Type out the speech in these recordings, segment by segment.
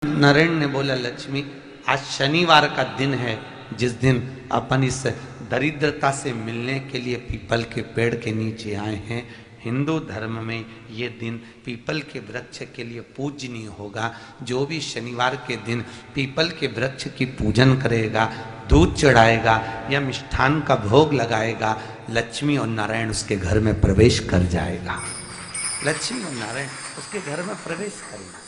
नारायण ने बोला, लक्ष्मी आज शनिवार का दिन है, जिस दिन अपन इस दरिद्रता से मिलने के लिए पीपल के पेड़ के नीचे आए हैं। हिंदू धर्म में ये दिन पीपल के वृक्ष के लिए पूजनीय होगा। जो भी शनिवार के दिन पीपल के वृक्ष की पूजन करेगा, दूध चढ़ाएगा या मिष्ठान का भोग लगाएगा, लक्ष्मी और नारायण उसके घर में प्रवेश कर जाएगा। लक्ष्मी और नारायण उसके घर में प्रवेश करना,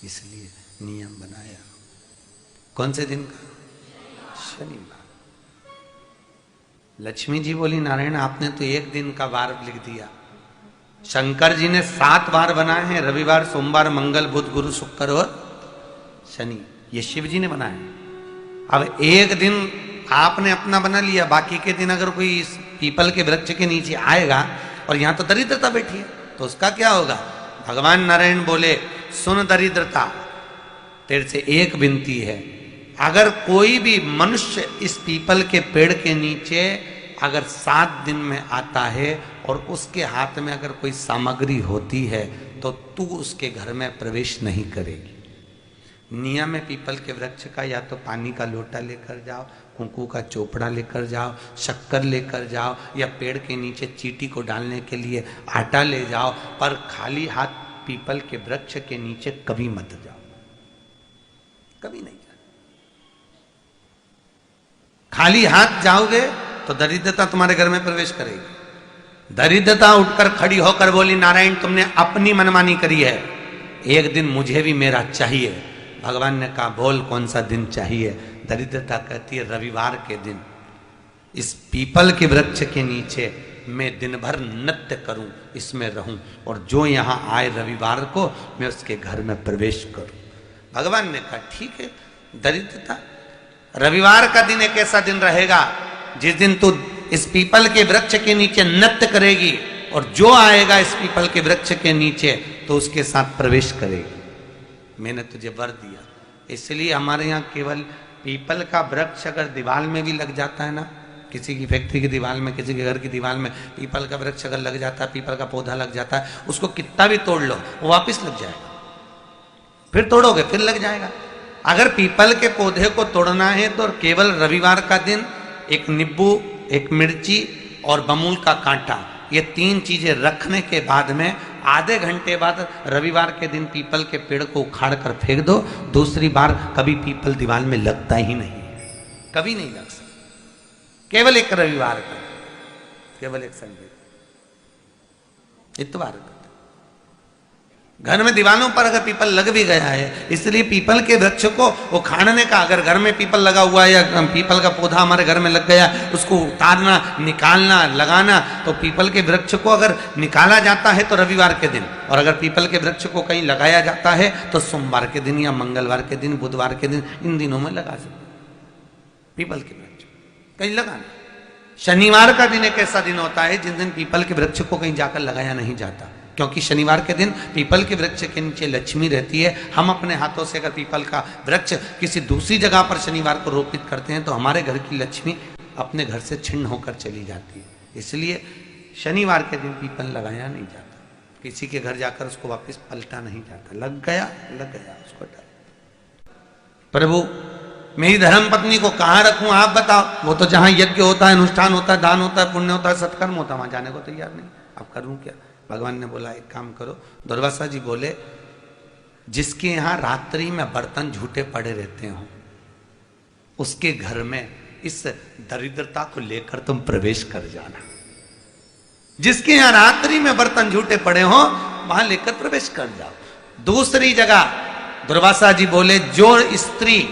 इसलिए नियम बनाया। कौन से दिन का? शनिवार। लक्ष्मी जी बोली, नारायण आपने तो एक दिन का वार लिख दिया। शंकर जी ने 7 वार बनाए हैं, रविवार, सोमवार, मंगल, बुध, गुरु, शुक्र और शनि। ये शिव जी ने बनाए। अब एक दिन आपने अपना बना लिया, बाकी के दिन अगर कोई इस पीपल के वृक्ष के नीचे आएगा और यहां तो दरिद्रता बैठी है, तो उसका क्या होगा? भगवान नारायण बोले, सुन दरिद्रता, तेरे से एक विनती है, अगर कोई भी मनुष्य इस पीपल के पेड़ के नीचे अगर 7 दिन में आता है और उसके हाथ में अगर कोई सामग्री होती है, तो तू उसके घर में प्रवेश नहीं करेगी। नियम है पीपल के वृक्ष का, या तो पानी का लोटा लेकर जाओ, कुंकू का चोपड़ा लेकर जाओ, शक्कर लेकर जाओ, या पेड़ के नीचे चींटी को डालने के लिए आटा ले जाओ, पर खाली हाथ पीपल के वृक्ष के नीचे कभी मत जाओ, कभी नहीं जाओ। खाली हाथ जाओगे तो दरिद्रता तुम्हारे घर में प्रवेश करेगी। दरिद्रता उठकर खड़ी होकर बोली, नारायण तुमने अपनी मनमानी करी है, एक दिन मुझे भी मेरा चाहिए। भगवान ने कहा, बोल कौन सा दिन चाहिए? दरिद्रता कहती है, रविवार के दिन इस पीपल के वृक्ष के नीचे मैं दिन भर नृत्य करूं, इसमें रहूं, और जो यहां आए रविवार को मैं उसके घर में प्रवेश करूं। भगवान ने कहा, ठीक है। दरिद्रता, रविवार का दिन एक ऐसा दिन रहेगा जिस दिन तू इस पीपल के वृक्ष के नीचे नृत्य करेगी, और जो आएगा इस पीपल के वृक्ष के नीचे तो उसके साथ प्रवेश करेगी। मैंने तुझे वर दिया। इसलिए हमारे यहाँ केवल पीपल का वृक्ष अगर दीवार में भी लग जाता है ना, किसी की फैक्ट्री की दीवार में, किसी के घर की दीवार में पीपल का वृक्ष अगर लग जाता है, पीपल का पौधा लग जाता है, उसको कितना भी तोड़ लो वो वापिस लग जाएगा। फिर तोड़ोगे फिर लग जाएगा। अगर पीपल के पौधे को तोड़ना है तो केवल रविवार का दिन एक नींबू, एक मिर्ची और बमूल का कांटा, ये 3 चीजें रखने के बाद में आधे घंटे बाद रविवार के दिन पीपल के पेड़ को उखाड़ कर फेंक दो। दूसरी बार कभी पीपल दीवार में लगता ही नहीं है, कभी नहीं लग सकता। केवल एक रविवार का, केवल एक संडे, इतवार का। घर में दीवारों पर अगर पीपल लग भी गया है, इसलिए पीपल के वृक्ष को उखाड़ने का, अगर घर में पीपल लगा हुआ है या पीपल का पौधा हमारे घर में लग गया, उसको उतारना, निकालना, लगाना, तो पीपल के वृक्ष को अगर निकाला जाता है तो रविवार के दिन, और अगर पीपल के वृक्ष को कहीं लगाया जाता है तो सोमवार के दिन या मंगलवार के दिन, बुधवार के दिन, इन दिनों में लगा सकते पीपल के वृक्ष कहीं लगाना। शनिवार का दिन एक ऐसा दिन होता है जिस दिन पीपल के वृक्ष को कहीं जाकर लगाया नहीं जाता, क्योंकि शनिवार के दिन पीपल के वृक्ष के नीचे लक्ष्मी रहती है। हम अपने हाथों से अगर पीपल का वृक्ष किसी दूसरी जगह पर शनिवार को रोपित करते हैं तो हमारे घर की लक्ष्मी अपने घर से छिन्न होकर चली जाती है। इसलिए शनिवार के दिन पीपल लगाया नहीं जाता, किसी के घर जाकर उसको वापस पलटा नहीं जाता। लग गया उसको डाल। प्रभु मेरी धर्म पत्नी को कहाँ रखूं आप बताओ? वो तो जहां यज्ञ होता है, अनुष्ठान होता है, दान होता है, पुण्य होता है, सत्कर्म होता है, वहां जाने को तैयार नहीं। अब करूं क्या? भगवान ने बोला, एक काम करो। दुर्वासा जी बोले, जिसके यहां रात्रि में बर्तन झूठे पड़े रहते हो, उसके घर में इस दरिद्रता को लेकर तुम प्रवेश कर जाना। जिसके यहां रात्रि में बर्तन झूठे पड़े हो वहां लेकर प्रवेश कर जाओ। दूसरी जगह दुर्वासा जी बोले, जो स्त्री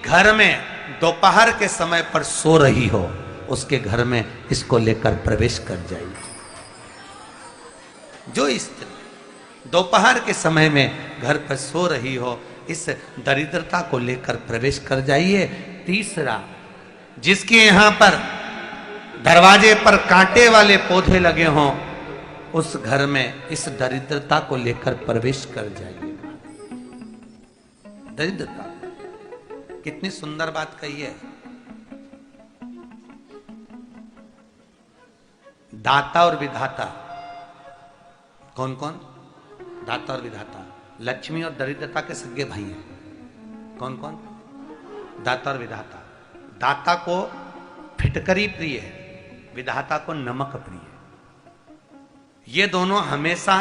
घर में दोपहर के समय पर सो रही हो उसके घर में इसको लेकर प्रवेश कर जाइए। जो स्त्री दोपहर के समय में घर पर सो रही हो, इस दरिद्रता को लेकर प्रवेश कर जाइए। तीसरा, जिसके यहां पर दरवाजे पर कांटे वाले पौधे लगे हों उस घर में इस दरिद्रता को लेकर प्रवेश कर जाइए। दरिद्रता, कितनी सुंदर बात कही है। दाता और विधाता, कौन कौन? दाता और विधाता। लक्ष्मी और दरिद्रता के सगे भाई हैं। कौन कौन? दाता और विधाता। दाता को फिटकरी प्रिय है, विधाता को नमक प्रिय है। ये दोनों हमेशा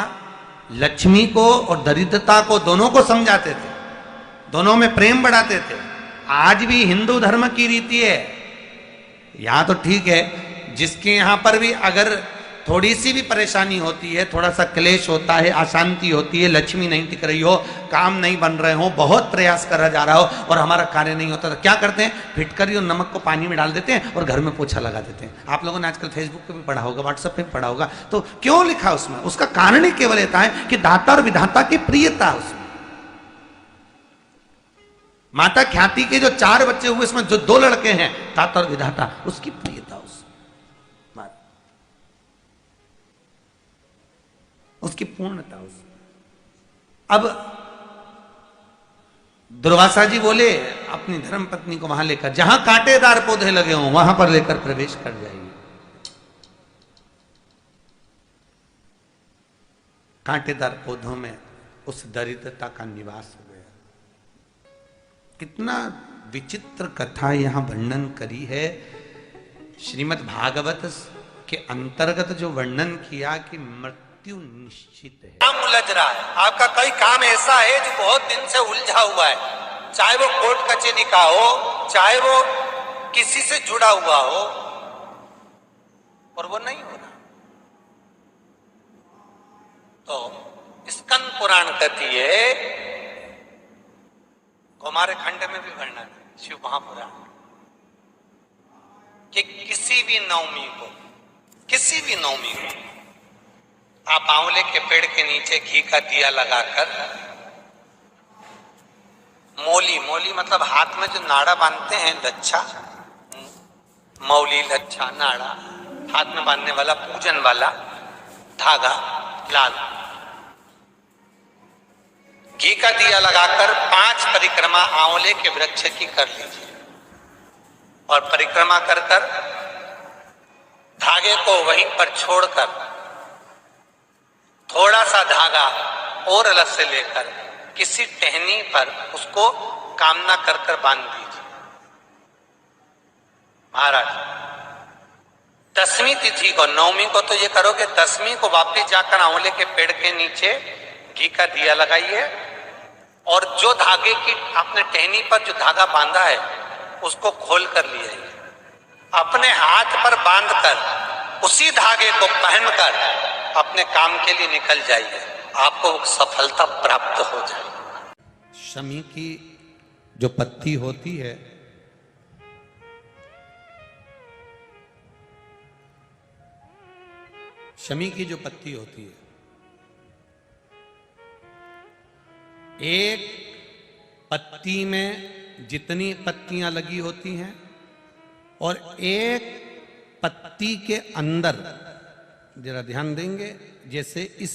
लक्ष्मी को और दरिद्रता को दोनों को समझाते थे, दोनों में प्रेम बढ़ाते थे। आज भी हिंदू धर्म की रीति है, यहां तो ठीक है, जिसके यहां पर भी अगर थोड़ी सी भी परेशानी होती है, थोड़ा सा क्लेश होता है, अशांति होती है, लक्ष्मी नहीं टिक रही हो, काम नहीं बन रहे हो, बहुत प्रयास करा जा रहा हो और हमारा कार्य नहीं होता, तो क्या करते हैं? फिटकरी और नमक को पानी में डाल देते हैं और घर में पोछा लगा देते हैं। आप लोगों ने आजकल फेसबुक पे भी पढ़ा होगा, व्हाट्सएप पे भी पढ़ा होगा। तो क्यों लिखा उसमें? उसका कारण ही केवल ये है कि दाता और विधाता की प्रियता उसमें। माता ख्याति के जो 4 बच्चे हुए, इसमें जो 2 लड़के हैं, दाता और विधाता, उसकी प्रियता, उसकी पूर्णता उसमें। अब दुर्वासा जी बोले अपनी धर्म पत्नी को वहां लेकर, जहां कांटेदार पौधे लगे हों वहां पर लेकर प्रवेश कर जाइए। कांटेदार पौधों में उस दरिद्रता का निवास हो गया। कितना विचित्र कथा यहां वर्णन करी है। श्रीमद् भागवत के अंतर्गत जो वर्णन किया कि मृत्यु निश्चित है। काम उलझ रहा है, आपका कोई काम ऐसा है जो बहुत दिन से उलझा हुआ है, चाहे वो कोर्ट कचहरी का हो, चाहे वो किसी से जुड़ा हुआ हो, और वो नहीं हो रहा। तो स्कंद पुराण कहती है, कुमार खंड में भी वर्णन है, शिव महापुराण, कि किसी भी नवमी को आप आंवले के पेड़ के नीचे घी का दिया लगाकर, मौली मतलब हाथ में जो नाड़ा बांधते हैं, लच्छा, मौली, लच्छा, नाड़ा, हाथ में बांधने वाला पूजन वाला धागा लाल, घी का दिया लगाकर 5 परिक्रमा आंवले के वृक्ष की कर लीजिए और परिक्रमा कर धागे को वहीं पर छोड़कर थोड़ा सा धागा और अलग से लेकर किसी टहनी पर उसको कामना कर बांध दीजिए। महाराज, 10वीं तिथि को, 9वीं को तो ये करोगे, 10वीं को वापस जाकर आंवले के पेड़ के नीचे घी का दिया लगाइए और जो धागे की आपने टहनी पर जो धागा बांधा है उसको खोल कर लिया, अपने हाथ पर बांधकर उसी धागे को पहनकर अपने काम के लिए निकल जाइए, आपको सफलता प्राप्त हो जाए। शमी की जो पत्ती होती है, शमी की जो पत्ती होती है, एक पत्ती में जितनी पत्तियां लगी होती हैं और एक पत्ती के अंदर, जरा ध्यान देंगे, जैसे इस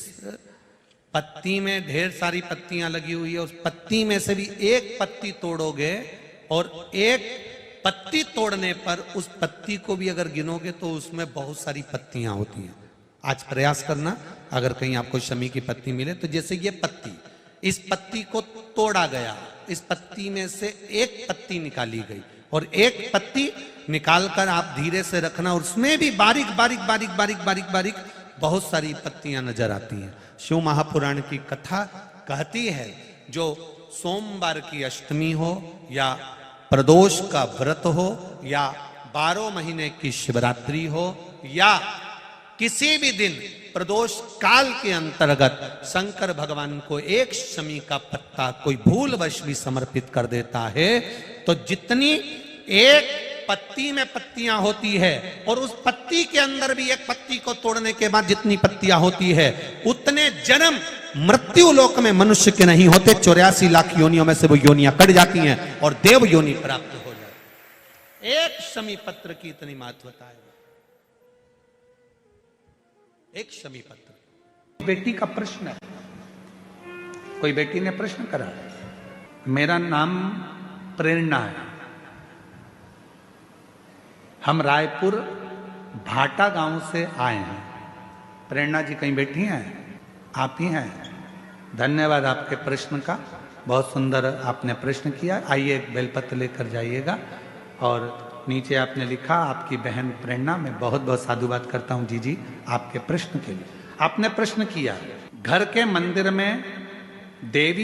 पत्ती में ढेर सारी पत्तियां लगी हुई है, उस पत्ती में से भी एक पत्ती तोड़ोगे और एक पत्ती तोड़ने पर उस पत्ती को भी अगर गिनोगे तो उसमें बहुत सारी पत्तियां होती हैं। आज प्रयास करना, अगर कहीं आपको शमी की पत्ती मिले तो जैसे ये पत्ती, इस पत्ती को तोड़ा गया, इस पत्ती में से एक पत्ती निकाली गई और एक पत्ती निकालकर आप धीरे से रखना, और उसमें भी बारीक बारीक बारीक बारीक बारीक बारीक बहुत सारी पत्तियां नजर आती हैं। शिव महापुराण की कथा कहती है, जो सोमवार की अष्टमी हो या प्रदोष का व्रत हो या 12 महीने की शिवरात्रि हो या किसी भी दिन प्रदोष काल के अंतर्गत शंकर भगवान को एक शमी का पत्ता कोई भूलवश भी समर्पित कर देता है, तो जितनी एक पत्ती में पत्तियां होती है और उस पत्ती के अंदर भी एक पत्ती को तोड़ने के बाद जितनी पत्तियां होती है, उतने जन्म मृत्यु लोक में मनुष्य के नहीं होते। 84 लाख योनियों में से वो योनियां कट जाती हैं और देव योनि प्राप्त हो जाती। एक शमी पत्र की इतनी महत्वता है, एक शमी पत्र। बेटी का प्रश्न है, कोई बेटी ने प्रश्न करा, मेरा नाम प्रेरणा है, हम रायपुर भाटा गांव से आए हैं। प्रेरणा जी कहीं बैठी हैं? आप ही हैं? धन्यवाद आपके प्रश्न का, बहुत सुंदर आपने प्रश्न किया। आइए एक बेलपत्र लेकर जाइएगा। और नीचे आपने लिखा आपकी बहन प्रेरणा, मैं बहुत बहुत साधुवाद करता हूँ जी आपके प्रश्न के लिए। आपने प्रश्न किया घर के मंदिर में देवी